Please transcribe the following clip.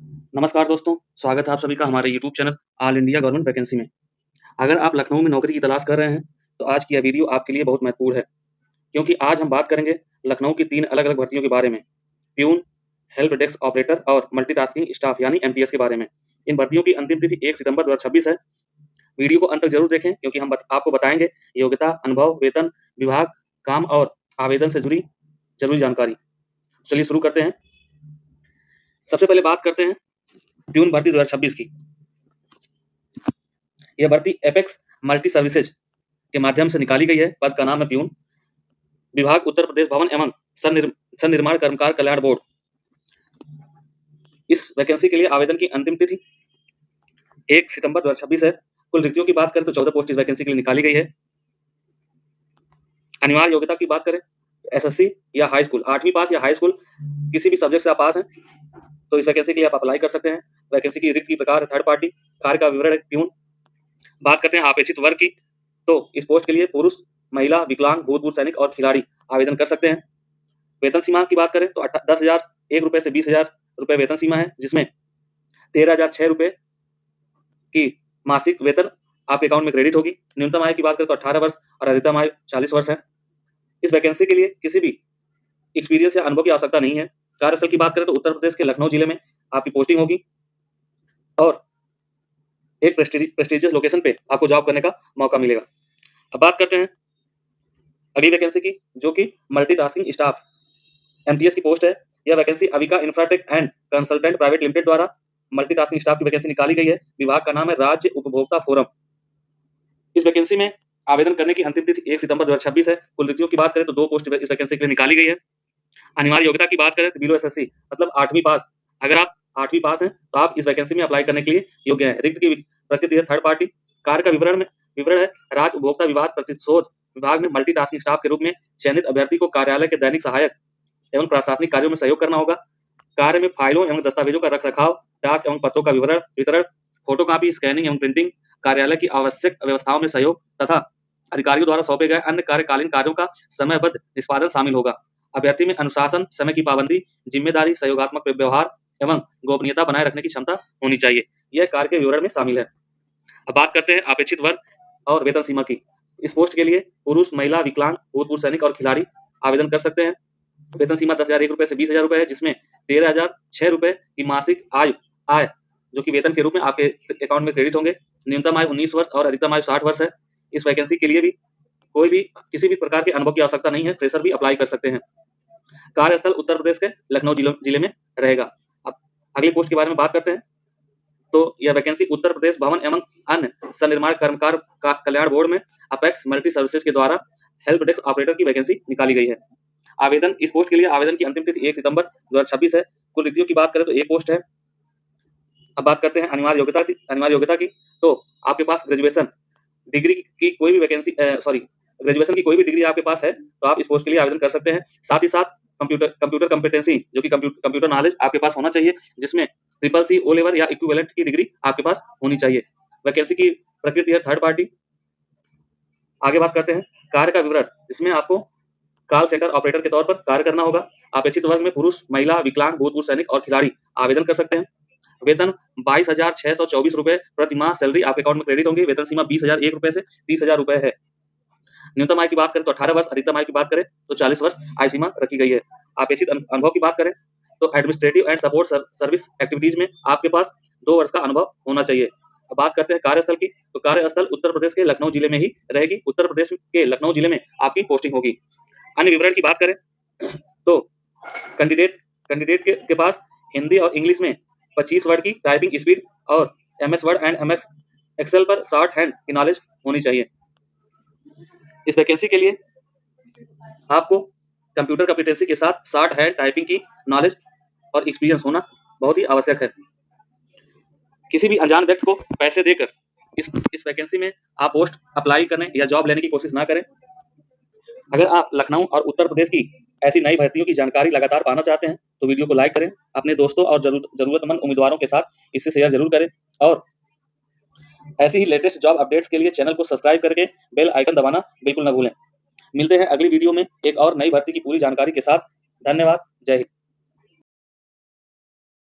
नमस्कार दोस्तों, स्वागत है आप सभी का हमारे YouTube channel all India government vacancy में। अगर आप लखनऊ में नौकरी की तलाश कर रहे हैं, तो आज की यह वीडियो आपके लिए बहुत महत्वपूर्ण है, क्योंकि आज हम बात करेंगे लखनऊ की 3 अलग-अलग भर्तियों के बारे में। प्यून, हेल्प डेस्क ऑपरेटर और मल्टीटास्किंग स्टाफ यानी एमटीएस के बारे में। इन भर्तियों की अंतिम तिथि 1 सितंबर 2026 है। वीडियो को अंत तक जरूर देखें, क्योंकि हम आपको बताएंगे योग्यता, अनुभव, वेतन, विभाग, काम और आवेदन से जुड़ी जरूरी जानकारी। चलिए शुरू करते हैं। सबसे पहले बात करते हैं प्यून भर्ती 2026 की। यह भर्ती एपेक्स मल्टी सर्विसेज के माध्यम से निकाली गई है। पद का नाम है प्यून। विभाग उत्तर प्रदेश भवन एवं सन्निर्माण कर्मकार कल्याण बोर्ड। इस वैकेंसी के लिए आवेदन की अंतिम तिथि 1 सितंबर 2026 है। कुल रिक्तियों की बात करें तो 14 पोस्ट इस वैकेंसी के लिए निकाली गई है। अनिवार्य योग्यता की बात करें, एसएससी या हाई स्कूल, 8वीं पास या हाई स्कूल किसी भी सब्जेक्ट से आप पास हैं तो इस वैकेंसी के लिए आप अप्लाई कर सकते हैं। वैकेंसी की रिक्त की प्रकार है थर्ड पार्टी। कार्य का विवरण है प्यून। बात करते हैं अपेक्षित वर्ग की, तो इस पोस्ट के लिए पुरुष, महिला, विकलांग, भूतपूर्व सैनिक और खिलाड़ी आवेदन कर सकते हैं। वेतन सीमा की बात करें तो 10,001 रुपए से 20,000 रुपए वेतन सीमा है, जिसमें 13,006 रुपए की मासिक वेतन आपके अकाउंट में क्रेडिट होगी। न्यूनतम आयु की बात करें तो 18 वर्ष और अधिकतम आयु 40 वर्ष है। इस वैकेंसी के लिए किसी भी एक्सपीरियंस या अनुभव की आवश्यकता नहीं है। कार्यस्थल की बात करें तो उत्तर प्रदेश के लखनऊ जिले में आपकी पोस्टिंग होगी और एक प्रेस्टिजियस लोकेशन पे आपको जॉब करने का मौका मिलेगा। अब बात करते हैं अगली वैकेंसी की, जो कि मल्टीटास्किंग स्टाफ एमटीएस की पोस्ट है। यह vacancy Avika Infratech and consultant private limited द्वारा मल्टीटास्किंग स्टाफ की वैकेंसी निकाली गई है। विभाग का नाम है राज्य उपभोक्ता फोरम। इस वैकेंसी में आवेदन करने की अंतिम तिथि 1 सितंबर 2026 है। कुल रिक्तियों की बात करें तो 2 पोस्ट इस वैकेंसी के लिए निकाली गई है। अनिवार्य योग्यता की बात करें तो बिलो एसएससी मतलब 8वीं पास। अगर आप 8वीं पास हैं तो आप इस वैकेंसी में अप्लाई करने के लिए योग्य हैं। रिक्त की प्रकृति है थर्ड पार्टी। कार्य का विवरण है राज्य उपभोक्ता विवाद प्रतिशोध विभाग में मल्टीटास्किंग स्टाफ के रूप में चयनित अभ्यर्थी को कार्यालय के दैनिक सहायक एवं प्रशासनिक कार्यों में सहयोग करना होगा। कार्य में फाइलों एवं दस्तावेजों का रखरखाव, डाक एवं पत्रों का वितरण, फोटोकॉपी, स्कैनिंग एवं प्रिंटिंग, कार्यालय की आवश्यक व्यवस्थाओं में सहयोग तथा अधिकारियों द्वारा सौंपे गए अन्य कार्यकालीन कार्यों का समयबद्ध निष्पादन शामिल होगा। अभ्यर्थी में अनुशासन, समय की पाबंदी, जिम्मेदारी, सहयोगात्मक व्यवहार एवं गोपनीयता बनाए रखने की क्षमता होनी चाहिए। यह कार्य के विवरण में शामिल है। अब बात करते हैं अपेक्षित वर्ग और वेतन सीमा की। इस पोस्ट के लिए पुरुष, महिला, विकलांग, भूतपूर्व सैनिक और खिलाड़ी आवेदन कर सकते हैं। वेतन सीमा 10,001 रुपए से 20,000 रुपए है, जिसमें 13,006 रुपए की मासिक आय जो कि वेतन के रूप में आपके अकाउंट में क्रेडिट होंगे। न्यूनतम आयु 19 वर्ष और अधिकतम आयु 60 वर्ष है। इस वैकेंसी के लिए भी किसी भी प्रकार के अनुभव की आवश्यकता नहीं है। फ्रेशर भी अप्लाई कर सकते हैं। कार्यस्थल उत्तर प्रदेश के लखनऊ जिले में रहेगा। अब अगली पोस्ट के बारे में बात करते हैं, तो यह वैकेंसी उत्तर प्रदेश भवन एवं अन्य सन्निर्माण कर्मकार कल्याण बोर्ड में अपेक्स मल्टी सर्विसेज के द्वारा हेल्प डेस्क ऑपरेटर की वैकेंसी निकाली गई है। आवेदन इस पोस्ट के लिए आवेदन की अंतिम तिथि 1 सितंबर 2026 है। कुल रिक्तियों की बात करें तो एक पोस्ट है। अब बात करते हैं अनिवार्य योग्यता की, तो आपके पास ग्रेजुएशन डिग्री की कोई भी ग्रेजुएशन की कोई भी डिग्री आपके पास है तो आप इस पोस्ट के लिए आवेदन कर सकते हैं। साथ ही साथ कंप्यूटर कॉम्पिटेंसी जो कि कंप्यूटर नॉलेज आपके पास होना चाहिए, जिसमें ट्रिपल सी ओ लेवल या इक्विवेलेंट की डिग्री आपके पास होनी चाहिए। वैकेंसी की प्रकृति है थर्ड पार्टी। आगे बात करते हैं कार्य का विवरण, जिसमें आपको कॉल सेंटर ऑपरेटर के तौर पर कार्य करना होगा। अपेक्षित वर्ग में पुरुष, महिला, विकलांग, भूतपूर्व सैनिक और खिलाड़ी आवेदन कर सकते हैं। वेतन 22,624 रुपए प्रति माह सैलरी आपके अकाउंट में क्रेडिट होंगे। वेतन सीमा 20,001 रुपए से 30,000 रुपए है। न्यूनतम आयु की बात करें तो 18 वर्ष, अधिकतम आयु की बात करें तो 40 वर्ष आयु सीमा रखी गई है। अपेक्षित अनुभव की बात करें तो administrative and support service activities में आपके पास 2 वर्ष का अनुभव होना चाहिए। अब बात करते हैं कार्यस्थल की, तो कार्यस्थल उत्तर प्रदेश के लखनऊ जिले में ही रहेगी। उत्तर प्रदेश के लखनऊ जिले में आपकी पोस्टिंग होगी। अन्य विवरण की बात करें तो कैंडिडेट के पास हिंदी और इंग्लिश में 25 वर्ड की टाइपिंग स्पीड और MS Word and MS Excel पर शॉर्ट हैंड की नॉलेज होनी चाहिए। इस वैकेंसी के लिए आपको कंप्यूटर कॉम्पिटेंसी के साथ शॉर्ट हैंड टाइपिंग की नॉलेज और एक्सपीरियंस होना बहुत ही आवश्यक है। किसी भी अनजान व्यक्ति को पैसे देकर इस वैकेंसी में आप पोस्ट अप्लाई करने या जॉब लेने की कोशिश ना करें। अगर आप लखनऊ और उत्तर प्रदेश की ऐसी नई भर्तियों की जानकारी लगातार पाना चाहते हैं तो वीडियो को लाइक करें, अपने दोस्तों और जरूरतमंद उम्मीदवारों के साथ इसे शेयर जरूर करें और ऐसी ही लेटेस्ट जॉब अपडेट्स के लिए चैनल को सब्सक्राइब करके बेल आइकन दबाना बिल्कुल न भूलें। मिलते हैं अगली वीडियो में एक और नई भर्ती की पूरी जानकारी के साथ। धन्यवाद। जय हिंद।